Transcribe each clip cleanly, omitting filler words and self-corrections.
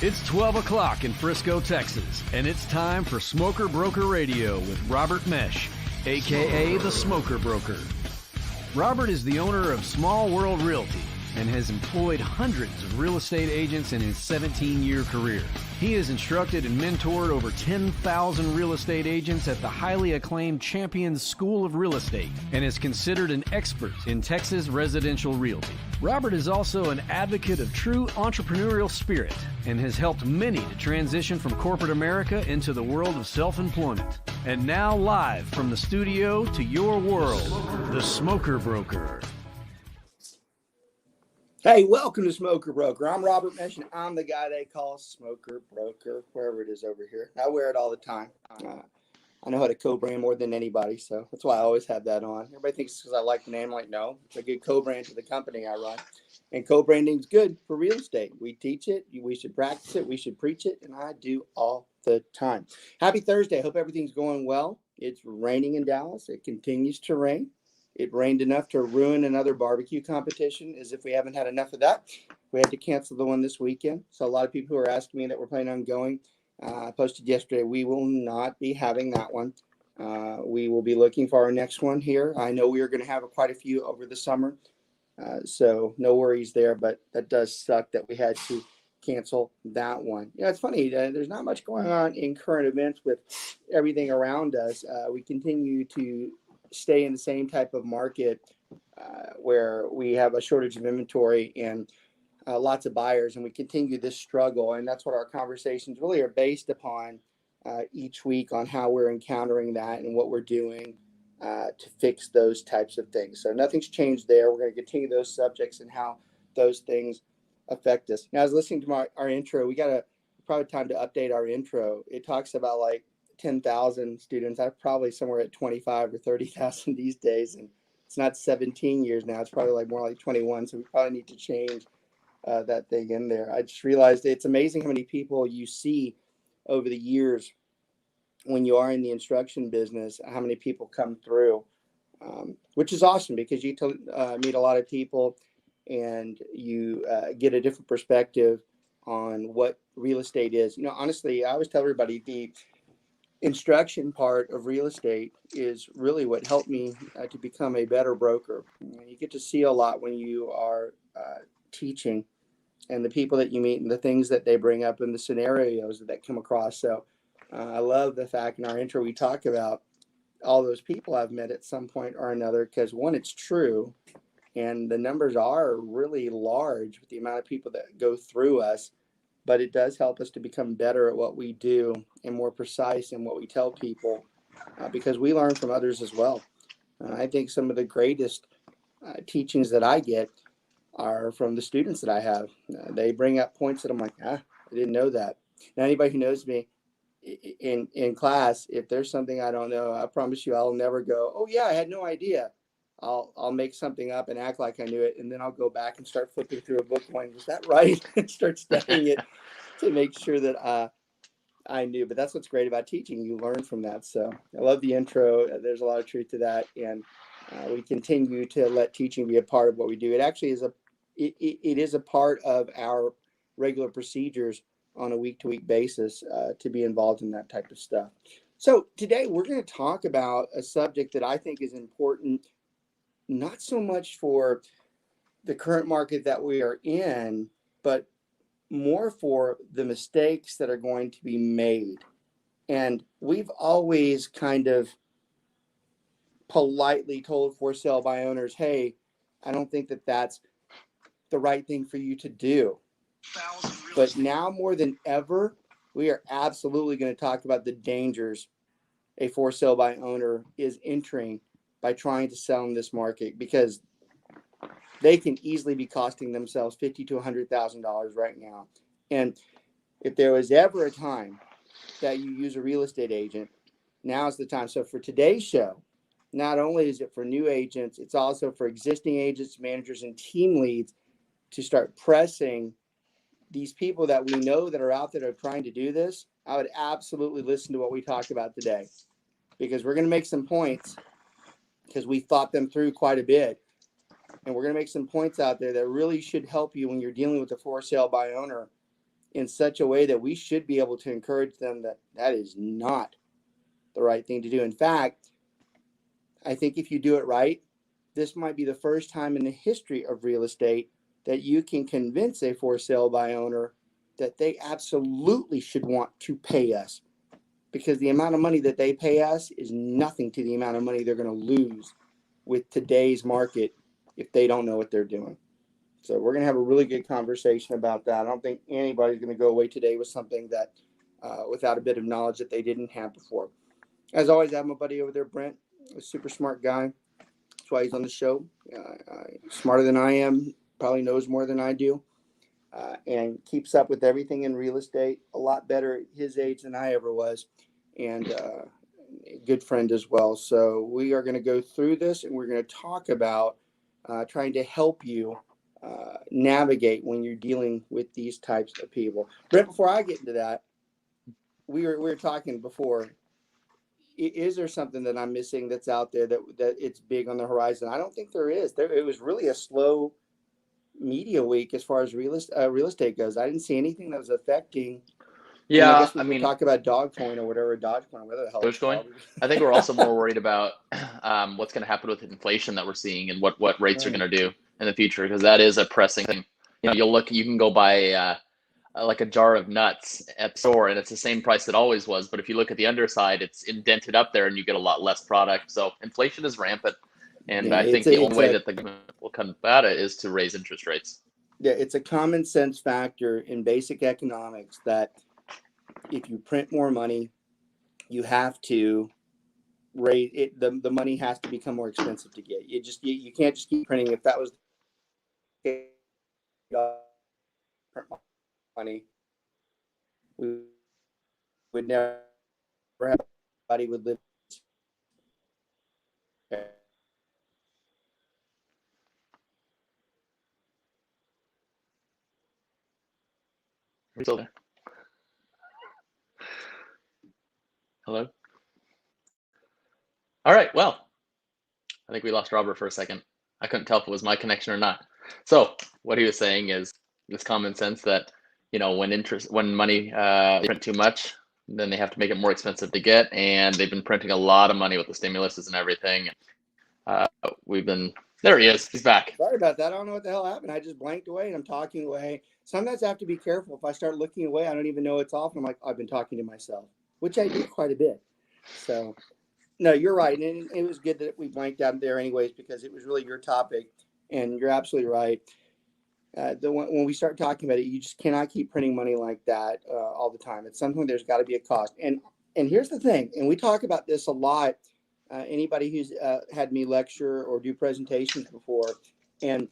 It's 12 o'clock in Frisco, Texas, and it's time for Smoker Broker Radio with Robert Mesh, a.k.a. the Smoker Broker. Robert is the owner of Small World Realty and has employed hundreds of real estate agents in his 17-year career. He has instructed and mentored over 10,000 real estate agents at the highly acclaimed Champions School of Real Estate and is considered an expert in Texas residential realty. Robert is also an advocate of true entrepreneurial spirit and has helped many to transition from corporate America into the world of self-employment. And now live from the studio to your world, the Smoker Broker. Hey, welcome to Smoker Broker. I'm Robert Mesh, and I'm the guy they call Smoker Broker, wherever it is over here. I wear it all the time. I know how to co-brand more than anybody, so that's why I always have that on. Everybody thinks it's because I like the name. I'm like, no, it's a good co-brand to the company I run. And co-branding is good for real estate. We teach it. We should practice it. We should preach it, and I do all the time. Happy Thursday. I hope everything's going well. It's raining in Dallas. It continues to rain. It rained enough to ruin another barbecue competition, as if we haven't had enough of that. We had to cancel the one this weekend. So a lot of people who are asking me that we're planning on going, I posted yesterday, we will not be having that one. We will be looking for our next one here. I know we are going to have quite a few over the summer. So no worries there, but that does suck that we had to cancel that one. Yeah, it's funny. There's not much going on in current events with everything around us. We continue to stay in the same type of market where we have a shortage of inventory and lots of buyers, and we continue this struggle. And that's what our conversations really are based upon each week, on how we're encountering that and what we're doing to fix those types of things. So nothing's changed there. We're going to continue those subjects and how those things affect us. Now, I was listening to our intro. We got probably time to update our intro. It talks about like 10,000 students. I'm probably somewhere at 25 or 30,000 these days, and it's not 17 years now. It's probably like more like 21. So we probably need to change that thing in there. I just realized it's amazing how many people you see over the years when you are in the instruction business, how many people come through, which is awesome because you meet a lot of people and you get a different perspective on what real estate is. You know, honestly, I always tell everybody the instruction part of real estate is really what helped me to become a better broker. You get to see a lot when you are teaching, and the people that you meet and the things that they bring up and the scenarios that come across. So I love the fact in our intro we talk about all those people I've met at some point or another, because one, it's true, and the numbers are really large with the amount of people that go through us. But it does help us to become better at what we do and more precise in what we tell people because we learn from others as well. I think some of the greatest teachings that I get are from the students that I have. They bring up points that I'm like, I didn't know that. Now, anybody who knows me in class, if there's something I don't know, I promise you I'll never go, oh, yeah, I had no idea. I'll make something up and act like I knew it, and then I'll go back and start flipping through a book going, was that right? And start studying it to make sure that I knew. But that's what's great about teaching. You learn from that. So I love the intro. There's a lot of truth to that. And we continue to let teaching be a part of what we do. It actually is it is a part of our regular procedures on a week-to-week basis to be involved in that type of stuff. So today we're going to talk about a subject that I think is important, not so much for the current market that we are in, but more for the mistakes that are going to be made. And we've always kind of politely told for sale by owners, hey, I don't think that that's the right thing for you to do. But now more than ever, we are absolutely going to talk about the dangers a for sale by owner is entering by trying to sell in this market, because they can easily be costing themselves $50,000 to $100,000 right now. And if there was ever a time that you use a real estate agent, now's the time. So for today's show, not only is it for new agents, it's also for existing agents, managers, and team leads to start pressing these people that we know that are out there that are trying to do this. I would absolutely listen to what we talked about today, because we're going to make some points, because we thought them through quite a bit. And we're going to make some points out there that really should help you when you're dealing with a for sale by owner in such a way that we should be able to encourage them that that is not the right thing to do. In fact, I think if you do it right, this might be the first time in the history of real estate that you can convince a for sale by owner that they absolutely should want to pay us, because the amount of money that they pay us is nothing to the amount of money they're going to lose with today's market if they don't know what they're doing. So we're going to have a really good conversation about that. I don't think anybody's going to go away today with something that without a bit of knowledge that they didn't have before. As always, I have my buddy over there, Brent, a super smart guy. That's why he's on the show. Smarter than I am, probably knows more than I do, and keeps up with everything in real estate a lot better at his age than I ever was, and a good friend as well. So we are going to go through this, and we're going to talk about trying to help you navigate when you're dealing with these types of people. Brent, before I get into that, we were talking before. Is there something that I'm missing that's out there that it's big on the horizon? I don't think there is. It was really a slow media week as far as real estate goes. I didn't see anything that was affecting. Yeah, I guess we could talk about Dogecoin or whatever, Dogecoin, whatever the hell it's Dogecoin. called. I think we're also more worried about what's going to happen with inflation that we're seeing and what rates are going to do in the future, because that is a pressing thing. You can go buy like a jar of nuts at the store and it's the same price it always was, but if you look at the underside, it's indented up there and you get a lot less product. So inflation is rampant, and I think the only way that the government will combat it is to raise interest rates. Yeah, it's a common sense factor in basic economics that if you print more money, you have to raise it. The money has to become more expensive to get. You can't just keep printing. If that was money, we would never have anybody would live. We're still there. Hello? All right, well, I think we lost Robert for a second. I couldn't tell if it was my connection or not. So what he was saying is this common sense that, when money print too much, then they have to make it more expensive to get, and they've been printing a lot of money with the stimuluses and everything. There he is. He's back. Sorry about that. I don't know what the hell happened. I just blanked away and I'm talking away. Sometimes I have to be careful. If I start looking away, I don't even know it's off. And I'm like, I've been talking to myself, which I do quite a bit. So, no, you're right. And it was good that we blanked out there anyways, because it was really your topic. And you're absolutely right. When we start talking about it, you just cannot keep printing money like that all the time. It's something there's got to be a cost. And here's the thing, and we talk about this a lot. Anybody who's had me lecture or do presentations before, and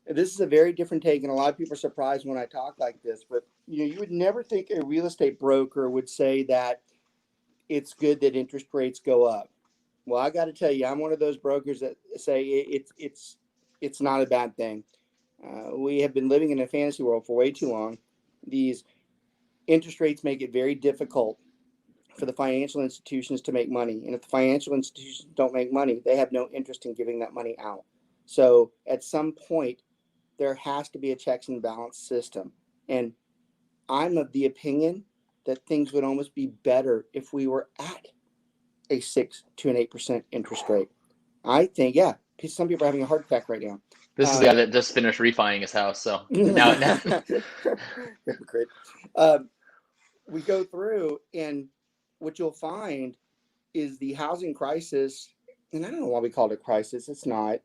this is a very different take, and a lot of people are surprised when I talk like this, but you would never think a real estate broker would say that it's good that interest rates go up. Well, I got to tell you, I'm one of those brokers that say it's not a bad thing. We have been living in a fantasy world for way too long. These interest rates make it very difficult for the financial institutions to make money. And if the financial institutions don't make money, they have no interest in giving that money out. So at some point, there has to be a checks and balance system. And I'm of the opinion that things would almost be better if we were at a 6 to an 8% interest rate. I think, yeah, some people are having a heart attack right now. This is the guy that just finished refining his house. So now. Great. We go through, and what you'll find is the housing crisis, and I don't know why we call it a crisis. It's not.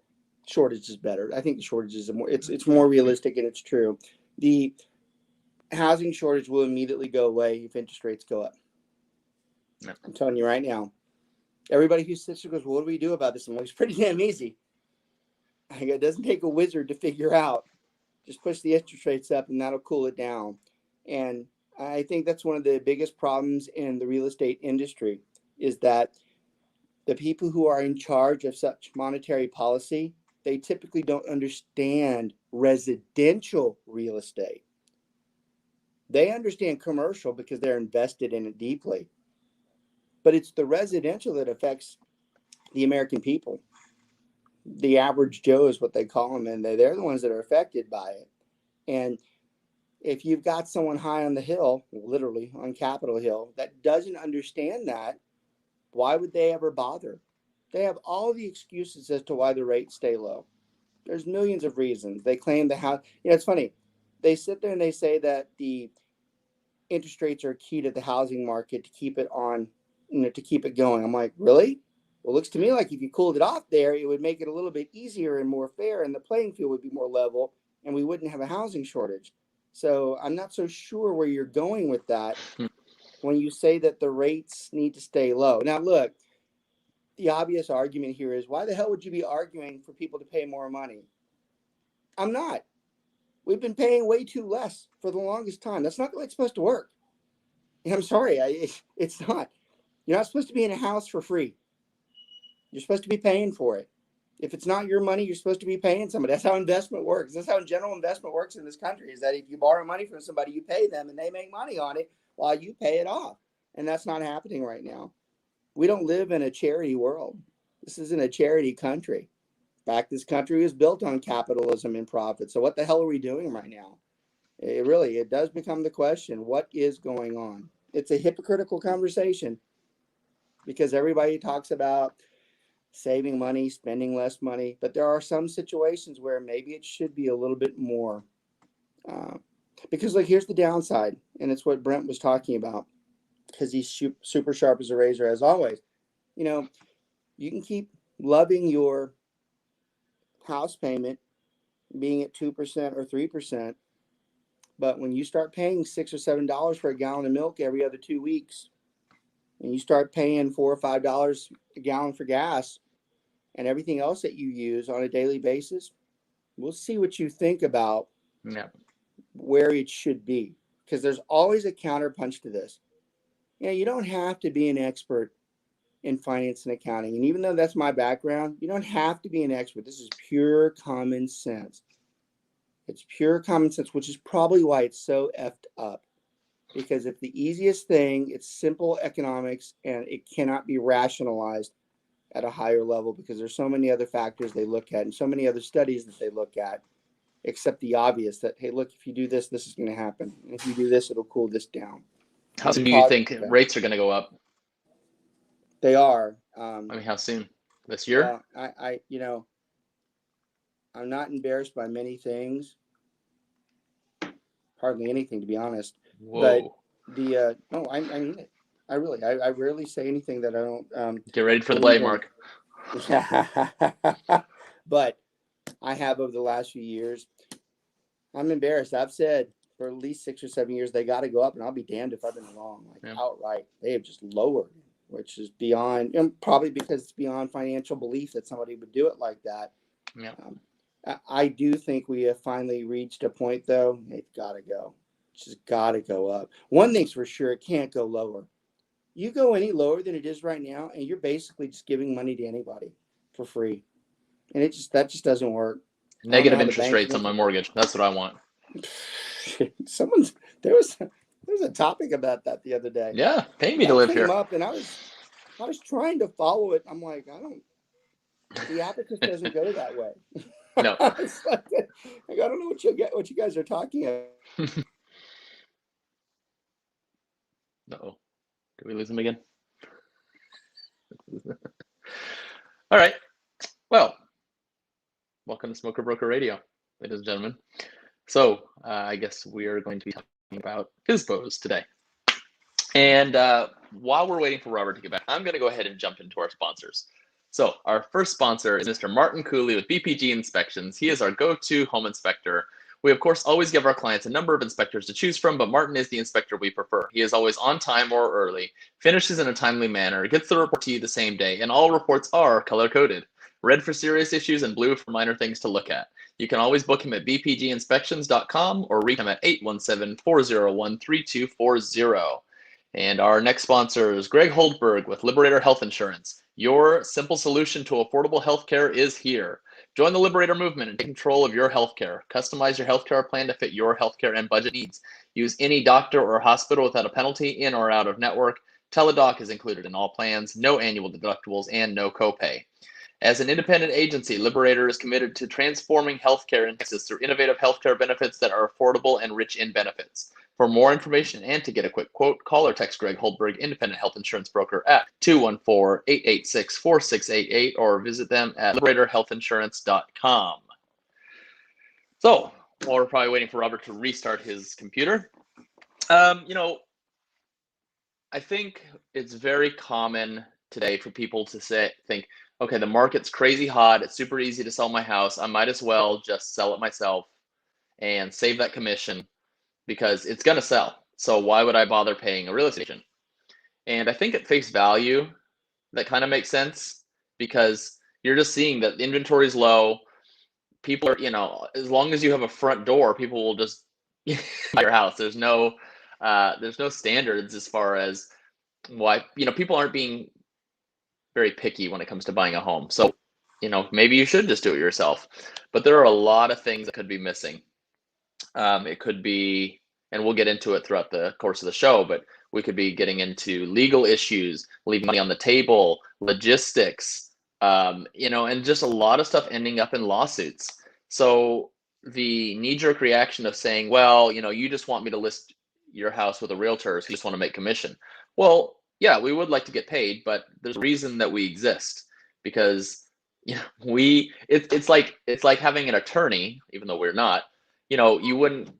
Shortage is better. I think the shortage is it's more realistic, and it's true. The housing shortage will immediately go away if interest rates go up. Yeah. I'm telling you right now. Everybody who sits there goes, well, what do we do about this? And it's pretty damn easy. It doesn't take a wizard to figure out. Just push the interest rates up, and that'll cool it down. And I think that's one of the biggest problems in the real estate industry is that the people who are in charge of such monetary policy, they typically don't understand residential real estate. They understand commercial because they're invested in it deeply. But it's the residential that affects the American people. The average Joe is what they call them, and they're the ones that are affected by it. And if you've got someone high on the hill, literally on Capitol Hill, that doesn't understand that, why would they ever bother? They have all the excuses as to why the rates stay low. There's millions of reasons. They claim the house, it's funny. They sit there and they say that the interest rates are key to the housing market to keep it on, to keep it going. I'm like, really? Well, it looks to me like if you cooled it off there, it would make it a little bit easier and more fair, and the playing field would be more level, and we wouldn't have a housing shortage. So I'm not so sure where you're going with that when you say that the rates need to stay low. Now, look, the obvious argument here is, why the hell would you be arguing for people to pay more money? I'm not. We've been paying way too less for the longest time. That's not the way it's supposed to work. I'm sorry, it's not. You're not supposed to be in a house for free. You're supposed to be paying for it. If it's not your money, you're supposed to be paying somebody. That's how investment works. That's how general investment works in this country, is that if you borrow money from somebody, you pay them and they make money on it while you pay it off. And that's not happening right now. We don't live in a charity world. This isn't a charity country. In fact, this country is built on capitalism and profit. So what the hell are we doing right now? It does become the question, what is going on? It's a hypocritical conversation because everybody talks about saving money, spending less money, but there are some situations where maybe it should be a little bit more. Because here's the downside, and it's what Brent was talking about, because he's super sharp as a razor as always. You can keep loving your house payment being at 2% or 3%, but when you start paying $6 or $7 for a gallon of milk every other 2 weeks, and you start paying $4 or $5 a gallon for gas and everything else that you use on a daily basis, we'll see what you think about where it should be, because there's always a counterpunch to this. You don't have to be an expert in finance and accounting. And even though that's my background, you don't have to be an expert. This is pure common sense. It's pure common sense, which is probably why it's so effed up. Because if the easiest thing, it's simple economics, and it cannot be rationalized at a higher level because there's so many other factors they look at and so many other studies that they look at, except the obvious that, hey, look, if you do this, this is going to happen. And if you do this, it'll cool this down. How soon do you think rates are going to go up? They are. How soon? This year? I'm not embarrassed by many things. Hardly anything, to be honest. Whoa. But I mean it. I rarely say anything that I don't. Get ready for the blade, Mark. But I have over the last few years. I'm embarrassed. I've said for at least 6 or 7 years they got to go up, and I'll be damned if I've been wrong. Outright, they have just lowered, which is beyond, probably because it's beyond financial belief that somebody would do it like that. Yeah. I do think we have finally reached a point, though. It's got to go. It's just got to go up. One thing's for sure, it can't go lower. You go any lower than it is right now, and you're basically just giving money to anybody for free, and that just doesn't work. Negative interest rates on my mortgage. That's what I want. There was a topic about that the other day. Yeah, pay me to live here. Up and I was trying to follow it. I'm like, the abacus doesn't go that way. No. It's like, I don't know what you guys are talking about. Uh-oh. Did we lose him again? All right. Well, welcome to Smoker Broker Radio, ladies and gentlemen. So I guess we are going to be talking about FSBOs today. And while we're waiting for Robert to get back, I'm going to go ahead and jump into our sponsors. So our first sponsor is Mr. Martin Cooley with BPG Inspections. He is our go-to home inspector. We, of course, always give our clients a number of inspectors to choose from, but Martin is the inspector we prefer. He is always on time or early, finishes in a timely manner, gets the report to you the same day, and all reports are color-coded. Red for serious issues and blue for minor things to look at. You can always book him at bpginspections.com or reach him at 817-401-3240. And our next sponsor is Greg Holdberg with Liberator Health Insurance. Your simple solution to affordable healthcare is here. Join the Liberator movement and take control of your healthcare. Customize your healthcare plan to fit your healthcare and budget needs. Use any doctor or hospital without a penalty, in or out of network. Teledoc is included in all plans, no annual deductibles, and no copay. As an independent agency, Liberator is committed to transforming healthcare in Texas through innovative healthcare benefits that are affordable and rich in benefits. For more information and to get a quick quote, call or text Greg Holdberg, independent health insurance broker, at 214-886-4688 or visit them at liberatorhealthinsurance.com. So, while we're probably waiting for Robert to restart his computer, I think it's very common today for people to think, okay, the market's crazy hot. It's super easy to sell my house. I might as well just sell it myself and save that commission because it's going to sell. So why would I bother paying a real estate agent? And I think at face value, that kind of makes sense because you're just seeing that the inventory is low. People are, as long as you have a front door, people will just buy your house. There's no standards as far as why, people aren't being very picky when it comes to buying a home. So, maybe you should just do it yourself. But there are a lot of things that could be missing. It could be, and we'll get into it throughout the course of the show, but we could be getting into legal issues, leaving money on the table, logistics, and just a lot of stuff ending up in lawsuits. So the knee-jerk reaction of saying, well, you just want me to list your house with a realtor, so you just want to make commission. Well, yeah, we would like to get paid, but there's a reason that we exist because it's like having an attorney, even though we're not. You wouldn't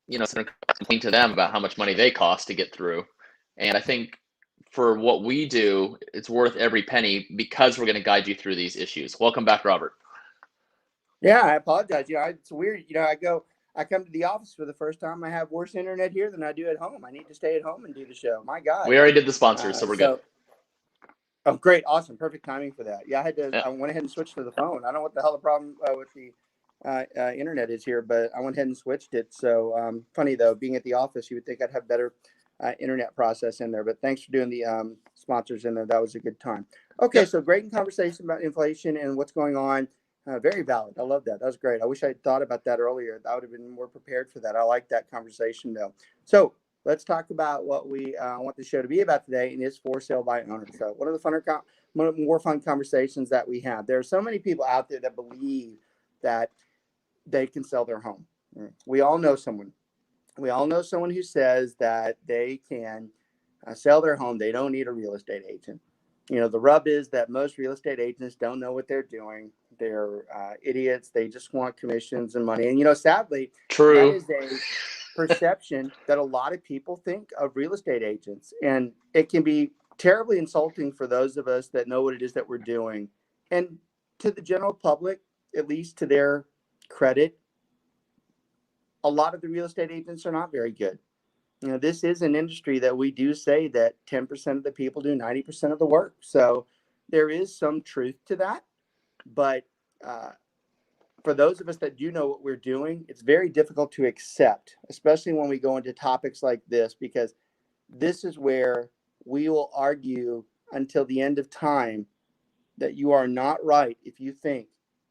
complain to them about how much money they cost to get through. And I think for what we do, it's worth every penny because we're going to guide you through these issues. Welcome back, Robert. Yeah, I apologize. It's weird. I come to the office for the first time. I have worse internet here than I do at home. I need to stay at home and do the show. My God. We already did the sponsors, so we're good. Oh, great. Awesome. Perfect timing for that. Yeah, Yeah. I went ahead and switched to the phone. I don't know what the hell the problem with the internet is here, but I went ahead and switched it. So funny though, being at the office, you would think I'd have better internet process in there, but thanks for doing the sponsors in there. That was a good time. Okay. Yep. So great conversation about inflation and what's going on. Very valid. I love that. That was great. I wish I had thought about that earlier. I would have been more prepared for that. I like that conversation though. So let's talk about what we want the show to be about today, and it's for sale by owner. So one of the more fun conversations that we have. There are so many people out there that believe that they can sell their home. We all know someone. We all know someone who says that they can sell their home. They don't need a real estate agent. The rub is that most real estate agents don't know what they're doing. They're idiots. They just want commissions and money. And, sadly, True. That is a perception that a lot of people think of real estate agents. And it can be terribly insulting for those of us that know what it is that we're doing. And to the general public, at least to their credit, a lot of the real estate agents are not very good. This is an industry that we do say that 10% of the people do 90% of the work. So there is some truth to that. But for those of us that do know what we're doing, it's very difficult to accept, especially when we go into topics like this, because this is where we will argue until the end of time that you are not right if you think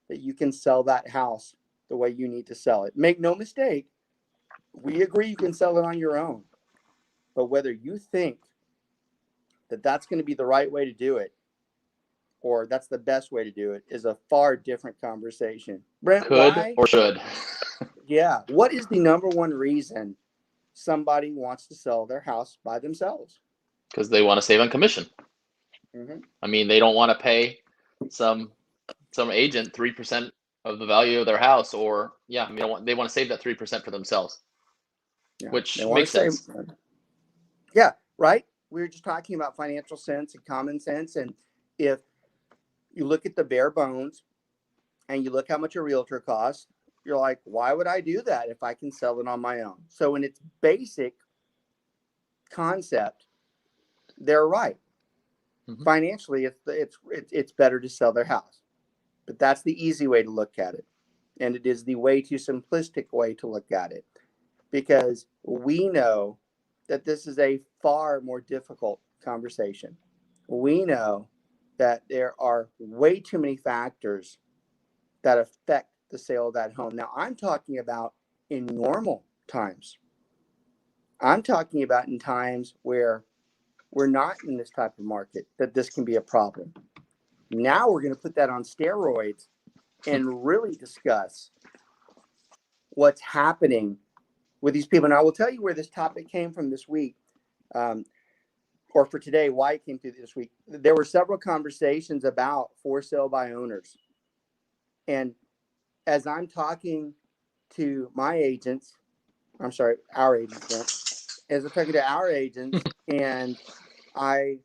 that you can sell that house the way you need to sell it. Make no mistake, we agree you can sell it on your own. But whether you think that that's going to be the right way to do it, or that's the best way to do it, is a far different conversation. Brent, why? Or should? Yeah. What is the number one reason somebody wants to sell their house by themselves? Because they want to save on commission. Mm-hmm. I mean, they don't want to pay some agent 3% of the value of their house, or they want to save that 3% for themselves, which makes sense. Yeah, right. We were just talking about financial sense and common sense, and if you look at the bare bones and you look how much a realtor costs, you're like, why would I do that if I can sell it on my own? So in its basic concept, they're right. Mm-hmm. Financially, it's better to sell their house. But that's the easy way to look at it. And it is the way too simplistic way to look at it. Because we know that this is a far more difficult conversation. We know that there are way too many factors that affect the sale of that home. Now, I'm talking about in normal times. I'm talking about in times where we're not in this type of market, that this can be a problem. Now we're going to put that on steroids and really discuss what's happening with these people. And I will tell you where this topic came from this week, or for today, why it came through this week. There were several conversations about for sale by owners. And as I'm talking to my agents, our agents, as I'm talking to our agents, and I'm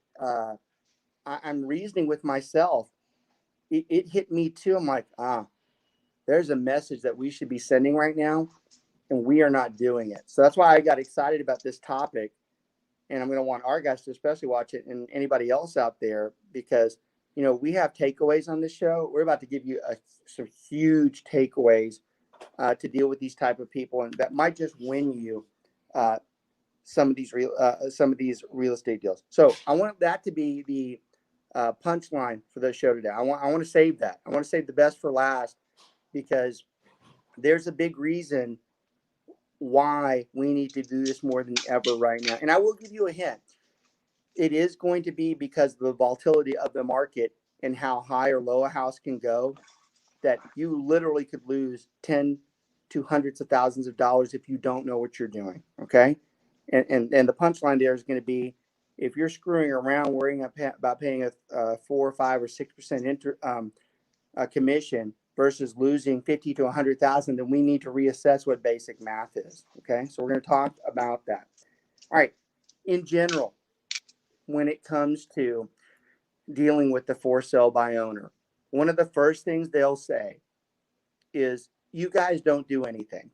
reasoning with myself, it hit me too. I'm like, there's a message that we should be sending right now, and we are not doing it. So that's why I got excited about this topic. And I'm going to want our guys to especially watch it, and anybody else out there, because, you know, we have takeaways on this show. We're about to give you some huge takeaways to deal with these type of people, and that might just win you some of these real estate deals. So I want that to be the punchline for the show today. I want to save that. I want to save the best for last, because there's a big reason why we need to do this more than ever right now. And I will give you a hint. It is going to be because of the volatility of the market and how high or low a house can go, that you literally could lose 10 to hundreds of thousands of dollars if you don't know what you're doing. Okay. And the punchline there is going to be, if you're screwing around worrying about paying a 4 or 5 or 6% commission versus losing 50 to 100,000, then we need to reassess what basic math is. Okay, so we're going to talk about that. All right. In general, when it comes to dealing with the for sale by owner, one of the first things they'll say is, you guys don't do anything.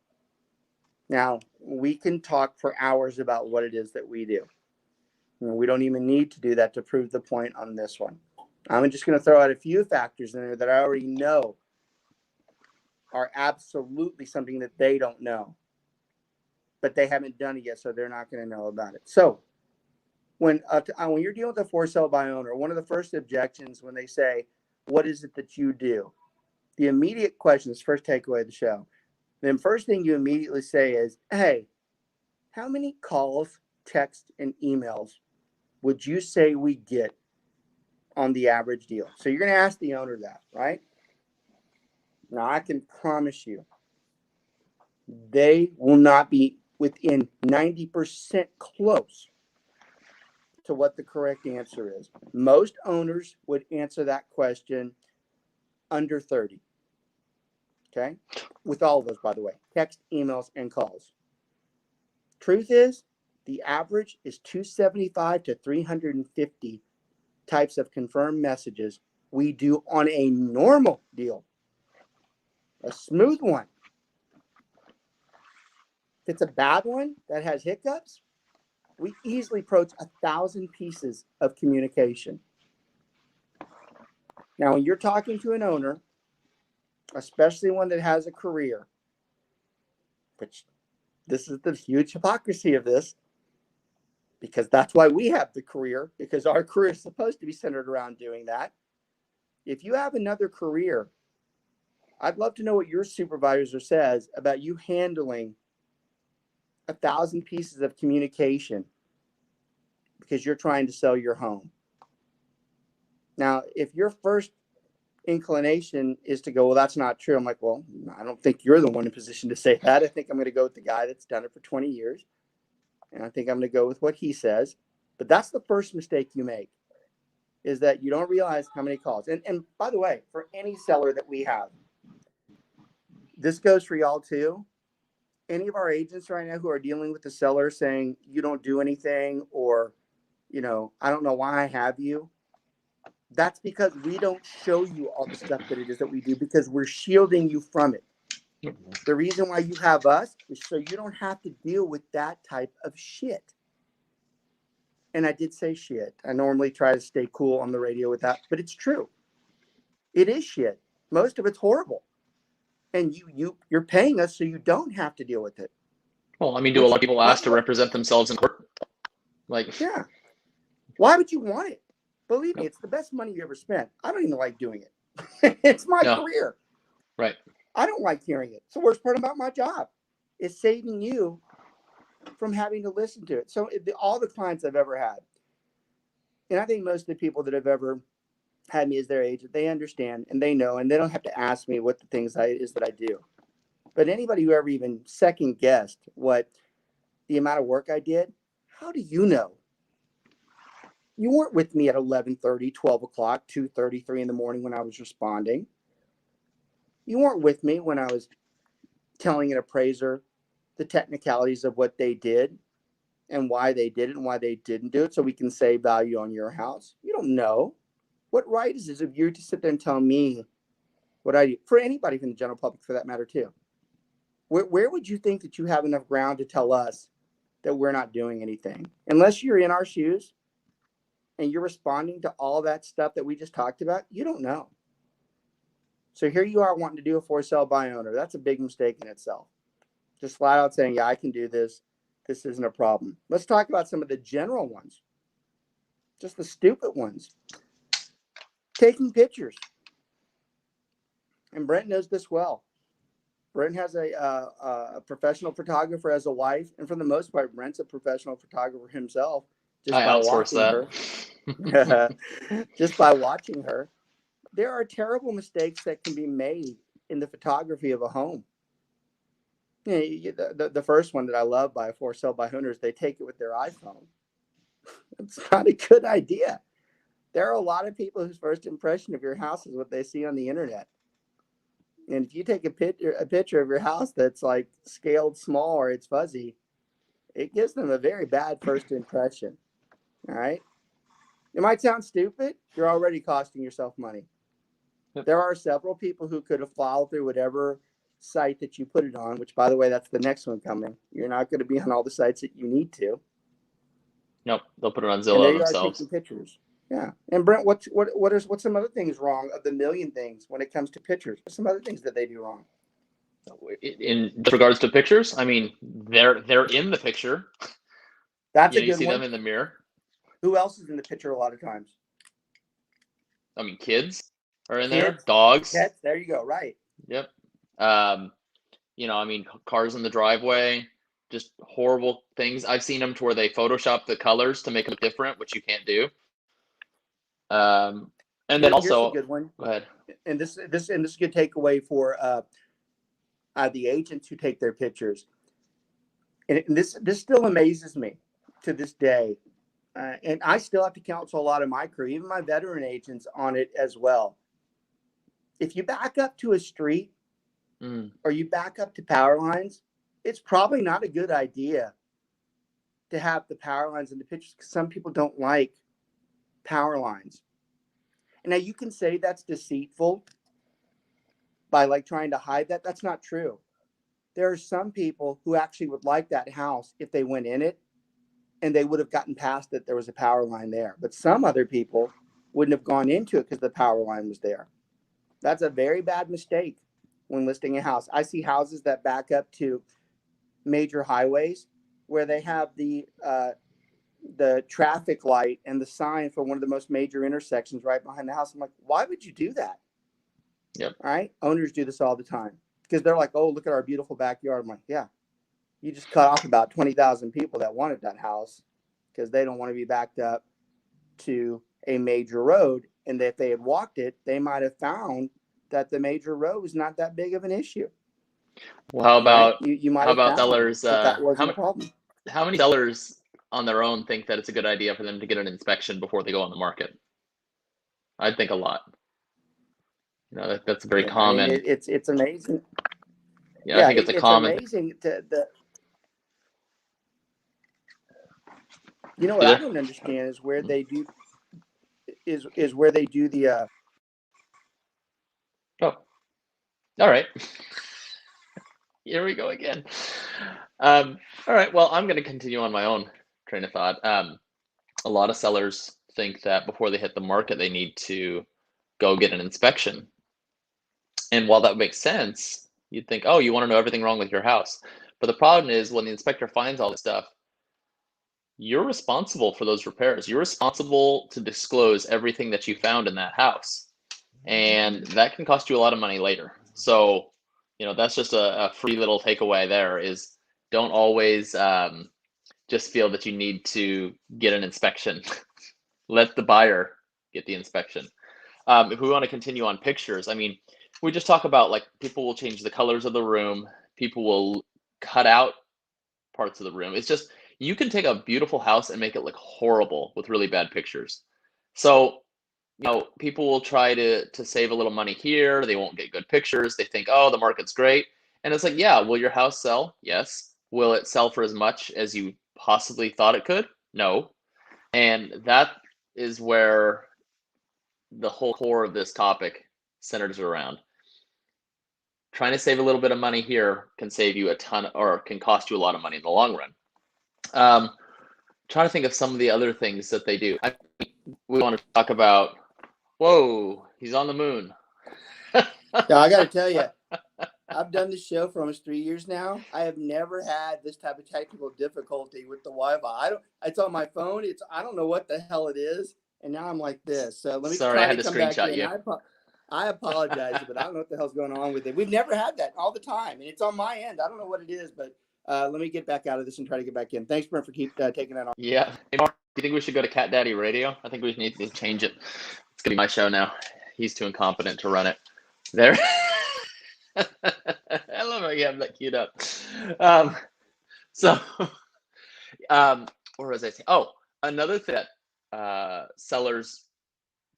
Now, we can talk for hours about what it is that we do. We don't even need to do that to prove the point on this one. I'm just going to throw out a few factors in there that I already know are absolutely something that they don't know, but they haven't done it yet, so they're not going to know about it. So when you're dealing with a for sale by owner, one of the first objections when they say, what is it that you do? The immediate question is, first takeaway of the show. Then first thing you immediately say is, hey, how many calls, texts, and emails would you say we get on the average deal? So you're going to ask the owner that, right? Now, I can promise you, they will not be within 90% close to what the correct answer is. Most owners would answer that question under 30. Okay? With all of those, by the way, text, emails, and calls. Truth is, the average is 275 to 350 types of confirmed messages we do on a normal deal. A smooth one. If it's a bad one that has hiccups, we easily approach 1,000 pieces of communication. Now, when you're talking to an owner, especially one that has a career, which this is the huge hypocrisy of this, because that's why we have the career, because our career is supposed to be centered around doing that. If you have another career, I'd love to know what your supervisor says about you handling 1,000 pieces of communication because you're trying to sell your home. Now, if your first inclination is to go, well, that's not true. I'm like, well, I don't think you're the one in position to say that. I think I'm going to go with the guy that's done it for 20 years. And I think I'm going to go with what he says. But that's the first mistake you make, is that you don't realize how many calls. And by the way, for any seller that we have, this goes for y'all too. Any of our agents right now who are dealing with the seller saying you don't do anything, or, you know, I don't know why I have you. That's because we don't show you all the stuff that it is that we do, because we're shielding you from it. The reason why you have us is so you don't have to deal with that type of shit. And I did say shit. I normally try to stay cool on the radio with that, but it's true. It is shit. Most of it's horrible. And you're paying us so you don't have to deal with it. Well, I mean, do a lot of people ask to represent themselves in court? Like, yeah. Why would you want it? Believe me, it's the best money you ever spent. I don't even like doing it. It's my career. Right. I don't like hearing it. It's the worst part about my job. It's saving you from having to listen to it. So all the clients I've ever had, and I think most of the people that have ever had me as their agent. They understand and they know, and they don't have to ask me what the things is that I do. But anybody who ever even second guessed what the amount of work I did, how do you know? You weren't with me at 11:30, 12 o'clock, 2:30, 3 in the morning when I was responding. You weren't with me when I was telling an appraiser the technicalities of what they did and why they did it and why they didn't do it so we can save value on your house. You don't know. What right is it of you to sit there and tell me what I do? For anybody from the general public, for that matter, too. Where would you think that you have enough ground to tell us that we're not doing anything? Unless you're in our shoes and you're responding to all that stuff that we just talked about, you don't know. So here you are wanting to do a for sale by owner. That's a big mistake in itself. Just flat out saying, yeah, I can do this. This isn't a problem. Let's talk about some of the general ones. Just the stupid ones. Taking pictures. And Brent knows this well. Brent has a professional photographer as a wife. And for the most part, Brent's a professional photographer himself. Just I by outsource watching that. her. Just by watching her. There are terrible mistakes that can be made in the photography of a home. You know, the first one that I love by for sale by owners, they take it with their iPhone. It's not a good idea. There are a lot of people whose first impression of your house is what they see on the internet. And if you take a picture of your house that's like scaled small or it's fuzzy, it gives them a very bad first impression. All right. It might sound stupid. You're already costing yourself money. There are several people who could have followed through whatever site that you put it on, which, by the way, that's the next one coming. You're not going to be on all the sites that you need to. Nope, they'll put it on And there Zillow you themselves. are taking pictures. Yeah. And Brent, what's some other things wrong of the million things when it comes to pictures? What's some other things that they do wrong? In regards to pictures, I mean, they're in the picture. That's a You good see one. them in the mirror. Who else is in the picture a lot of times? I mean, kids are in there. Kids, Dogs. pets. There you go. Right. Yep. You know, I mean, cars in the driveway, just horrible things. I've seen them to where they Photoshop the colors to make them different, which you can't do. And then Here's a also, good one. go ahead. And this is a good takeaway for the agents who take their pictures. And this still amazes me to this day. And I still have to counsel a lot of my crew, even my veteran agents, on it as well. If you back up to a street or you back up to power lines, it's probably not a good idea to have the power lines in the pictures because some people don't like power lines. And now you can say that's deceitful by like trying to hide that. That's not true. There are some people who actually would like that house if they went in it and they would have gotten past that there was a power line there. But some other people wouldn't have gone into it because the power line was there. That's a very bad mistake when listing a house. I see houses that back up to major highways where they have the traffic light and the sign for one of the most major intersections right behind the house. I'm like, why would you do that? Yep. All right. Owners do this all the time because they're like, oh, look at our beautiful backyard. I'm like, yeah, you just cut off about 20,000 people that wanted that house because they don't want to be backed up to a major road. And if they had walked it, they might have found that the major road was not that big of an issue. Well, how about right? you might how have about found sellers? that wasn't a problem. How many sellers on their own think that it's a good idea for them to get an inspection before they go on the market? I think a lot. You know, that's very common. I mean, it's amazing. Yeah, I think it's a common. It's amazing you know what I don't understand is where they do is where they do the Oh, all right. Here we go again. All right. Well, I'm going to continue on my own train of thought. A lot of sellers think that before they hit the market, they need to go get an inspection. And while that makes sense, you'd think, oh, you want to know everything wrong with your house. But the problem is when the inspector finds all this stuff, you're responsible for those repairs. You're responsible to disclose everything that you found in that house. And that can cost you a lot of money later. So, you know, that's just a free little takeaway there is don't always just feel that you need to get an inspection. Let the buyer get the inspection. if we want to continue on pictures, I mean, we just talk about like people will change the colors of the room, people will cut out parts of the room. It's just you can take a beautiful house and make it look horrible with really bad pictures. So, people will try to save a little money here. They won't get good pictures. They think, oh, the market's great. And it's like, yeah, will your house sell? Yes. Will it sell for as much as you possibly thought it could? No. And that is where the whole core of this topic centers around. Trying to save a little bit of money here can save you a ton, or can cost you a lot of money in the long run. Trying to think of some of the other things that they do. We want to talk about, whoa, he's on the moon. Yeah, I got to tell you, I've done this show for almost 3 years now. I have never had this type of technical difficulty with the Wi-Fi. It's on my phone. I don't know what the hell it is, and now I'm like this. So let me Sorry, I had to screenshot you. I apologize, but I don't know what the hell's going on with it. We've never had that all the time, and it's on my end. I don't know what it is, but let me get back out of this and try to get back in. Thanks, Brent, for taking that on. Yeah. Hey, Mark, do you think we should go to Cat Daddy Radio? I think we need to change it. It's going to be my show now. He's too incompetent to run it. There. I love how you have that queued up. What was I saying? Oh, another thing that sellers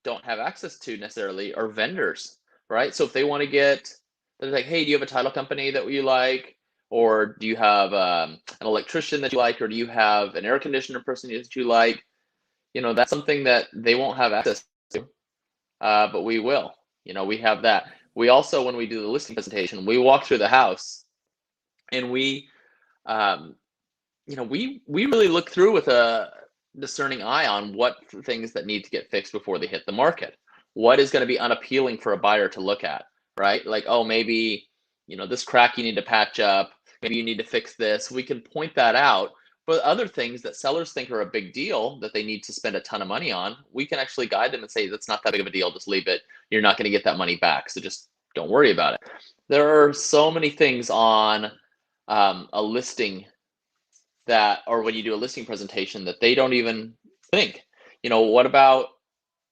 don't have access to necessarily are vendors, right? So if they want to they're like, hey, do you have a title company that you like? Or do you have an electrician that you like? Or do you have an air conditioner person that you like? That's something that they won't have access to, but we will. We have that. We also, when we do the listing presentation, we walk through the house and we really look through with a discerning eye on what things that need to get fixed before they hit the market. What is going to be unappealing for a buyer to look at, right? Like, oh, maybe, this crack you need to patch up. Maybe you need to fix this. We can point that out. But other things that sellers think are a big deal that they need to spend a ton of money on, we can actually guide them and say, that's not that big of a deal. Just leave it. You're not going to get that money back. So just don't worry about it. There are so many things on a listing or when you do a listing presentation that they don't even think. What about,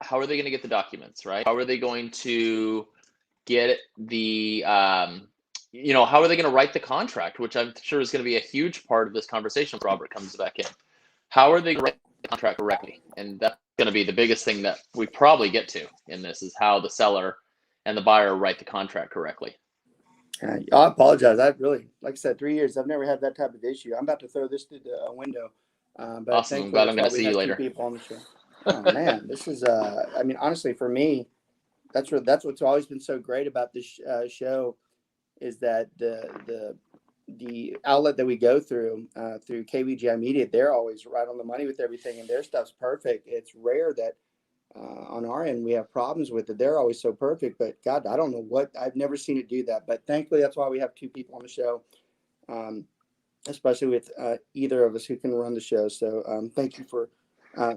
how are they going to get the documents, right? How are they going to get the, how are they going to write the contract, which I'm sure is going to be a huge part of this conversation if Robert comes back in. How are they going to write the contract correctly? And that's going to be the biggest thing that we probably get to in this, is how the seller and the buyer write the contract correctly. I apologize. I've really, like I said, 3 years. I've never had that type of issue. I'm about to throw this through the window. But awesome. I'm glad I'm going to see you later. People on the show. Oh man, this is. Honestly, for me, that's what's always been so great about this show, is that the outlet that we go through KVGI Media, they're always right on the money with everything, and their stuff's perfect. It's rare that on our end we have problems with it. They're always so perfect, but God, I don't know what, I've never seen it do that. But thankfully, that's why we have two people on the show, especially with either of us who can run the show. So thank you for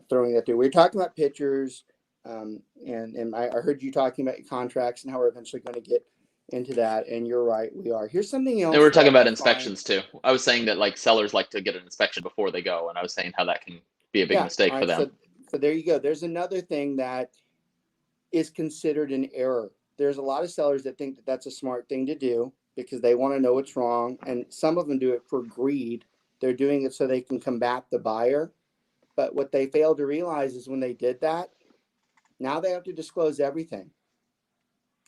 throwing that through. We were talking about pictures, and I heard you talking about contracts and how we're eventually going to get into that, and you're right, we are. Here's something else. And we're talking about inspections too. I was saying that like sellers like to get an inspection before they go, and I was saying how that can be a big mistake for them. So there you go. There's another thing that is considered an error. There's a lot of sellers that think that that's a smart thing to do because they want to know what's wrong, and some of them do it for greed. They're doing it so they can combat the buyer. But what they fail to realize is when they did that, now they have to disclose everything.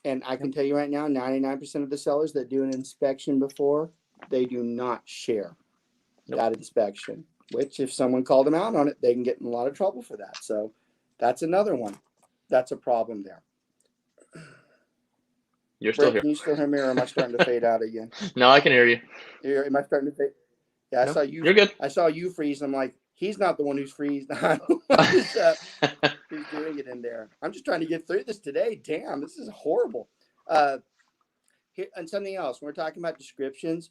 And I can tell you right now, 99% of the sellers that do an inspection before, they do not share that inspection, which if someone called them out on it, they can get in a lot of trouble for that. So that's another one. That's a problem there. You're still here. Can you still hear me, or am I starting to fade out again? No, I can hear you. Am I starting to fade? Yeah, I saw you. You're good. I saw you freeze. I'm like, he's not the one who's freezed. Who's doing it in there? I'm just trying to get through this today. Damn, this is horrible. Here, and something else. When we're talking about descriptions,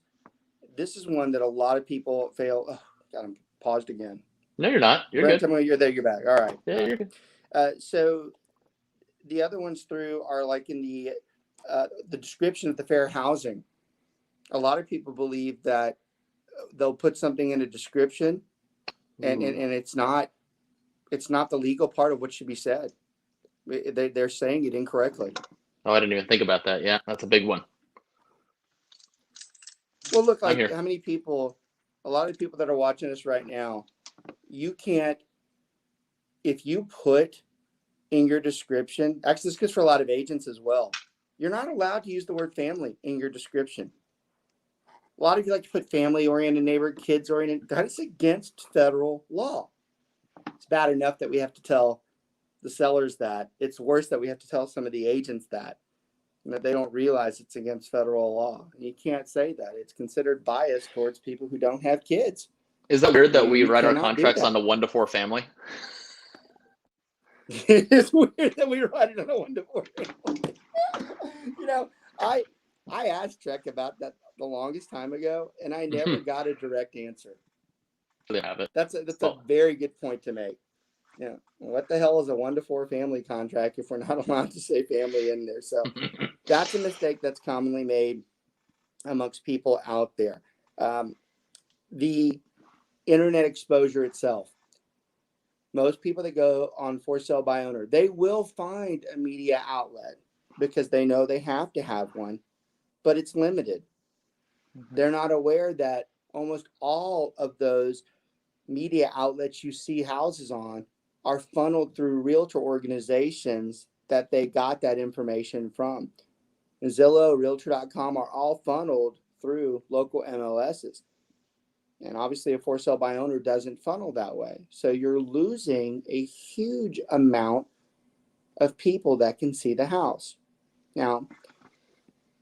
this is one that a lot of people fail. Oh, God, I'm paused again. No, you're not. You're Brent, good. tell me you're there. You're back. All right. Yeah, you're good. So the other ones through are like in the description of the fair housing. A lot of people believe that they'll put something in a description, and it's not the legal part of what should be said. They're saying it incorrectly. Oh, I didn't even think about that. Yeah, that's a big one. Well, look, I'm like here. how many people, a lot of people that are watching us right now, you can't, if you put in your description, actually, this goes for a lot of agents as well. You're not allowed to use the word family in your description. A lot of you like to put family-oriented neighbor, kids-oriented. That's against federal law. It's bad enough that we have to tell the sellers that. It's worse that we have to tell some of the agents that they don't realize it's against federal law. You can't say that. It's considered bias towards people who don't have kids. Is that weird that we write our cannot do contracts that. on the 1 to 4 family? It is weird that we write it on a 1 to 4 family. You know, I asked Trek about that the longest time ago, and I never got a direct answer. They have it. That's a very good point to make. Yeah, what the hell is a 1 to 4 family contract if we're not allowed to say family in there? So that's a mistake that's commonly made amongst people out there. The internet exposure itself. Most people that go on for sale by owner, they will find a media outlet because they know they have to have one, but it's limited. They're not aware that almost all of those media outlets you see houses on are funneled through realtor organizations that they got that information from. Zillow, Realtor.com are all funneled through local MLSs. And obviously a for sale by owner doesn't funnel that way. So you're losing a huge amount of people that can see the house. Now,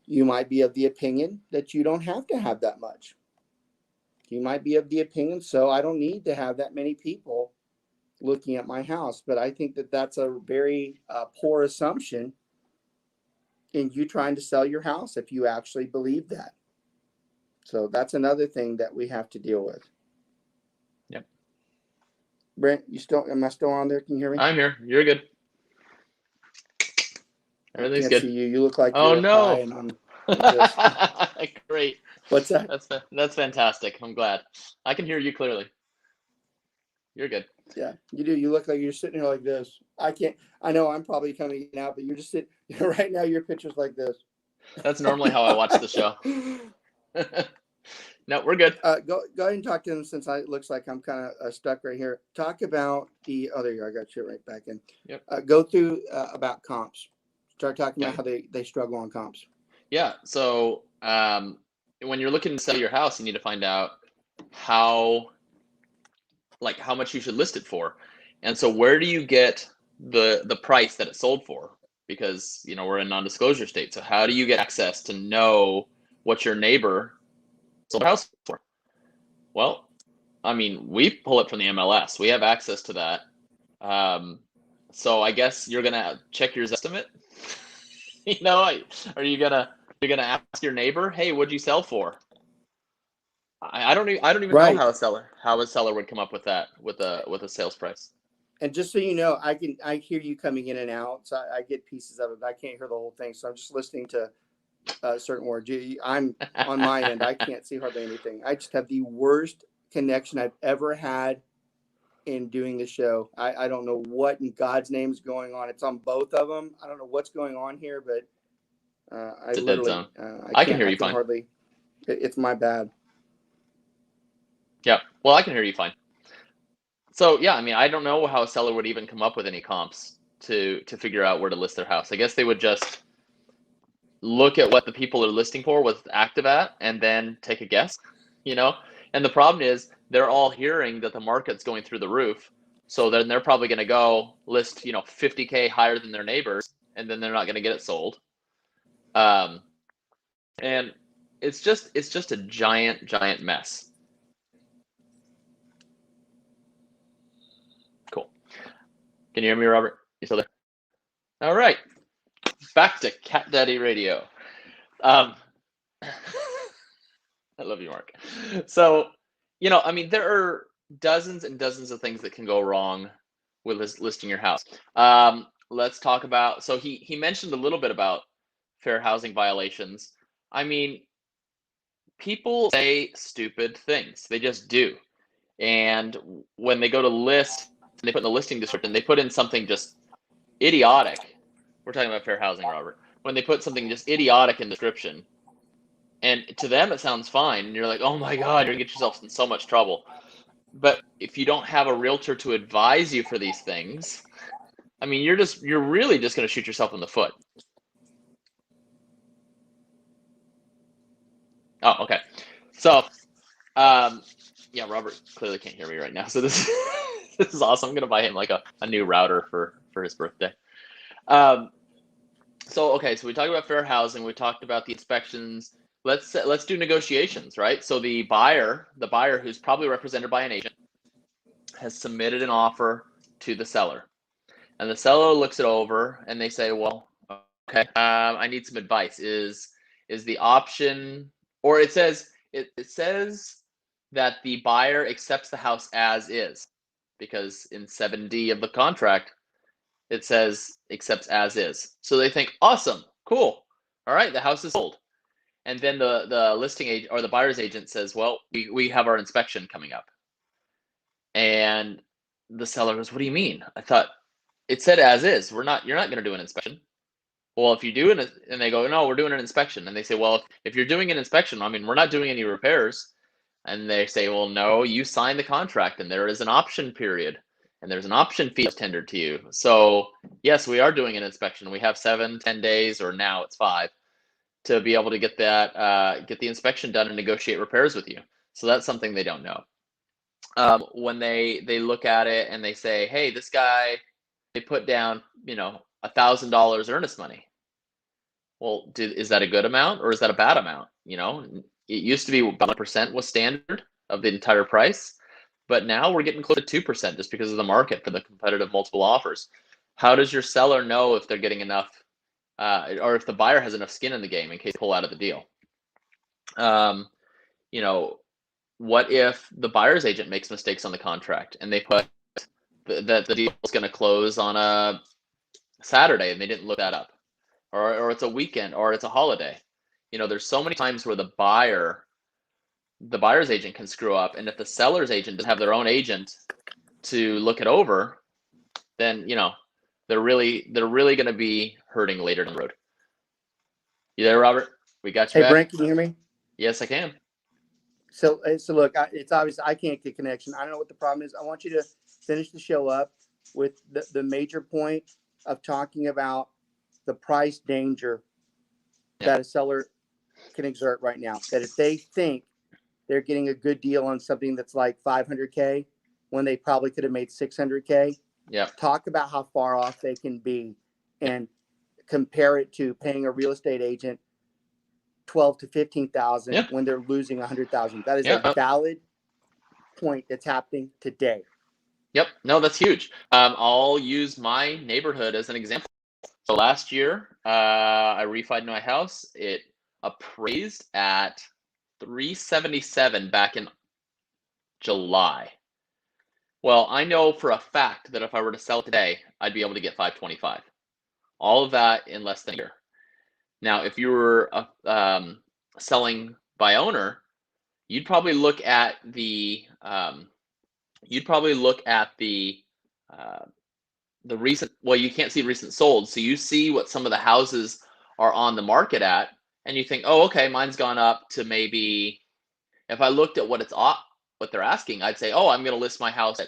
you might be of the opinion that you don't have to have that much. You might be of the opinion, so I don't need to have that many people looking at my house. But I think that that's a very poor assumption in you trying to sell your house if you actually believe that. So that's another thing that we have to deal with. Yep. Brent, am I still on there? Can you hear me? I'm here. You're good. Everything's I can't good. see you. You look like Oh you're no. high and I'm like this. Great. What's that? That's fantastic. I'm glad. I can hear you clearly. You're good. Yeah, you do. You look like you're sitting here like this. I know I'm probably coming in out, but you're just sitting right now. Your picture's like this. That's normally how I watch the show. No, we're good. Go ahead and talk to them since it looks like I'm kind of stuck right here. Talk about the other year. I got you right back in. Yep. Go through about comps. Start talking about how they struggle on comps. Yeah. So when you're looking to sell your house, you need to find out how much you should list it for. And so where do you get the price that it sold for? Because we're in non-disclosure state. So how do you get access to know what your neighbor sold their house for? Well, I mean, we pull it from the MLS. We have access to that. So I guess you're gonna check your estimate. Are you gonna ask your neighbor, hey, what'd you sell for? I don't even Right. know how a seller would come up with that with a sales price. And just so you know, I hear you coming in and out, so I get pieces of it, but I can't hear the whole thing. So I'm just listening to certain words. I'm on my end. I can't see hardly anything. I just have the worst connection I've ever had in doing the show. I don't know what in God's name is going on. It's on both of them. I don't know what's going on here, but It's a dead zone. I can hear you fine. Hardly. It's my bad. Yeah. Well, I can hear you fine. So yeah, I mean, I don't know how a seller would even come up with any comps to figure out where to list their house. I guess they would just look at what the people are listing for, what's active at, and then take a guess, And the problem is they're all hearing that the market's going through the roof. So then they're probably going to go list, 50K higher than their neighbors, and then they're not going to get it sold. And it's just a giant mess. Cool. Can you hear me, Robert? You still there? All right. Back to Cat Daddy Radio. I love you, Mark. So, I mean, there are dozens and dozens of things that can go wrong with listing your house. Let's talk about, so he mentioned a little bit about fair housing violations. I mean, people say stupid things. They just do. And when they go to list, they put in the listing description, they put in something just idiotic. We're talking about fair housing, Robert. When they put something just idiotic in the description, and to them it sounds fine, and you're like, oh my God, you're gonna get yourself in so much trouble. But if you don't have a realtor to advise you for these things, I mean, you're really just gonna shoot yourself in the foot. Oh, okay. So, yeah, Robert clearly can't hear me right now. So this this is awesome. I'm gonna buy him like a new router for his birthday. So okay, so we talked about fair housing. We talked about the inspections. Let's do negotiations, right? So the buyer who's probably represented by an agent has submitted an offer to the seller, and the seller looks it over and they say, well, okay, I need some advice. Is the option, or it says that the buyer accepts the house as is, because in 7D of the contract it says accepts as is. So they think, awesome, cool, all right, the house is sold. And then the listing agent or the buyer's agent says, well, we have our inspection coming up. And the seller goes, what do you mean? I thought it said as is. You're not going to do an inspection. Well, if you do it, and they go, no, we're doing an inspection. And they say, well, if you're doing an inspection, I mean, we're not doing any repairs. And they say, well, no, you signed the contract and there is an option period and there's an option fee tendered to you. So yes, we are doing an inspection. We have 7, 10 days, or now it's 5, to be able to get that, get the inspection done and negotiate repairs with you. So that's something they don't know. When they look at it and they say, hey, this guy, they put down, $1,000 earnest money. Well, is that a good amount or is that a bad amount? It used to be 1% was standard of the entire price, but now we're getting close to 2% just because of the market for the competitive multiple offers. How does your seller know if they're getting enough, or if the buyer has enough skin in the game in case they pull out of the deal? What if the buyer's agent makes mistakes on the contract and they put that the deal is going to close on a Saturday and they didn't look that up, or it's a weekend, or it's a holiday? There's so many times where the buyer's agent can screw up, and if the seller's agent doesn't have their own agent to look it over, then they're really going to be hurting later down the road. You there, Robert? We got you. Hey, Brent, can you hear me? Yes, I can. So look, it's obvious I can't get connection. I don't know what the problem is. I want you to finish the show up with the major point of talking about the price danger that a seller can exert right now. That if they think they're getting a good deal on something that's like $500K when they probably could have made $600K. Yeah. Talk about how far off they can be and compare it to paying a real estate agent $12,000 to $15,000 when they're losing $100,000. That is a valid point that's happening today. Yep. No, that's huge. I'll use my neighborhood as an example. So last year, I refied my house. It appraised at $377 back in July. Well, I know for a fact that if I were to sell it today, I'd be able to get $525. All of that in less than a year. Now, if you were selling by owner, you'd probably look at the recent. Well, you can't see recent sold, so you see what some of the houses are on the market at, and you think, oh, okay, mine's gone up to maybe. If I looked at what they're asking, I'd say, oh, I'm going to list my house at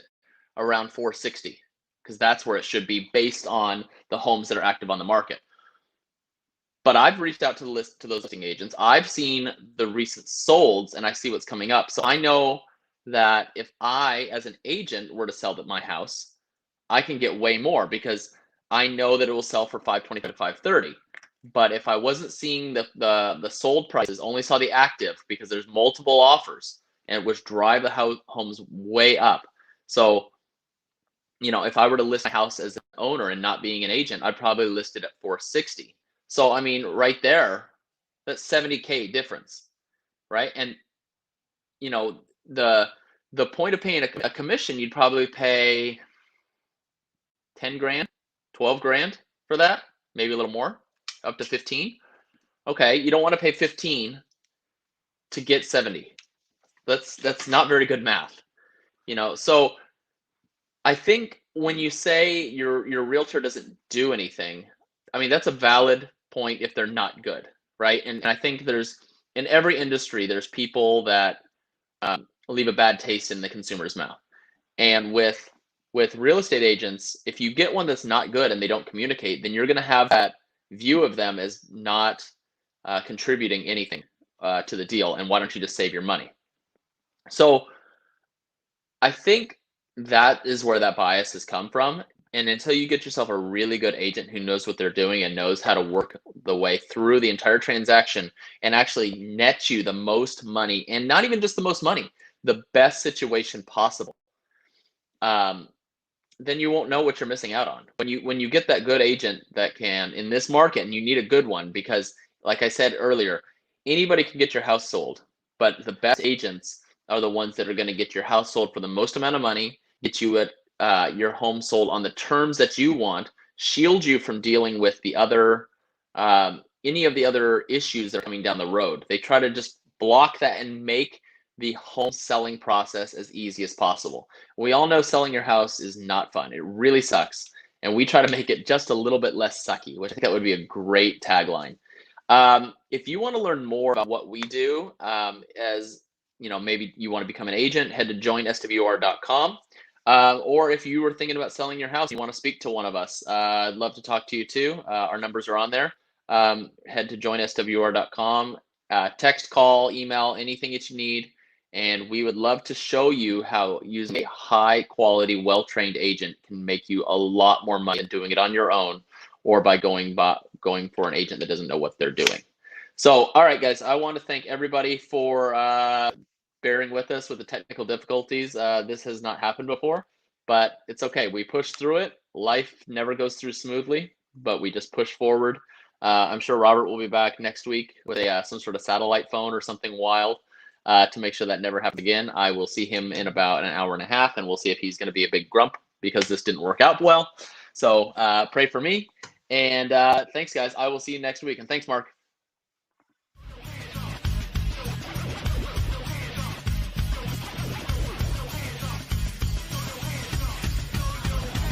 around $460 because that's where it should be based on the homes that are active on the market. But I've reached out to those listing agents. I've seen the recent solds and I see what's coming up. So I know that if I, as an agent, were to sell my house, I can get way more because I know that it will sell for $525 to $530. But if I wasn't seeing the sold prices, only saw the active because there's multiple offers and which drive the homes way up. So, if I were to list my house as an owner and not being an agent, I'd probably list it at $460. So, I mean, right there, that's $70K difference, right? And, the point of paying a commission, you'd probably pay 10 grand, 12 grand for that, maybe a little more, up to 15. Okay, you don't want to pay 15 to get 70. That's not very good math, So I think when you say your realtor doesn't do anything, I mean, that's a valid point if they're not good, right? And I think there's in every industry, there's people that leave a bad taste in the consumer's mouth. And with real estate agents, if you get one that's not good and they don't communicate, then you're going to have that view of them as not contributing anything to the deal. And why don't you just save your money? So I think that is where that bias has come from. And until you get yourself a really good agent who knows what they're doing and knows how to work the way through the entire transaction and actually net you the most money, and not even just the most money, the best situation possible, then you won't know what you're missing out on. When you get that good agent that can, in this market, and you need a good one, because like I said earlier, anybody can get your house sold, but the best agents are the ones that are going to get your house sold for the most amount of money, get you your home sold on the terms that you want, shield you from dealing with the other any of the other issues that are coming down the road. They try to just block that and make the home selling process as easy as possible. We all know selling your house is not fun. It really sucks. And we try to make it just a little bit less sucky, which I think that would be a great tagline. If you want to learn more about what we do, as you know, maybe you want to become an agent, head to joinswr.com. Or if you were thinking about selling your house, you want to speak to one of us, I'd love to talk to you too. Our numbers are on there. Head to joinswr.com, text, call, email, anything that you need. And we would love to show you how using a high quality, well-trained agent can make you a lot more money than doing it on your own or by going for an agent that doesn't know what they're doing. So, all right, guys, I want to thank everybody for bearing with us with the technical difficulties. This has not happened before, but it's okay. We push through it. Life never goes through smoothly, but we just push forward. I'm sure Robert will be back next week with some sort of satellite phone or something wild to make sure that never happens again. I will see him in about an hour and a half, and we'll see if he's going to be a big grump because this didn't work out well. So pray for me. And thanks, guys. I will see you next week. And thanks, Mark.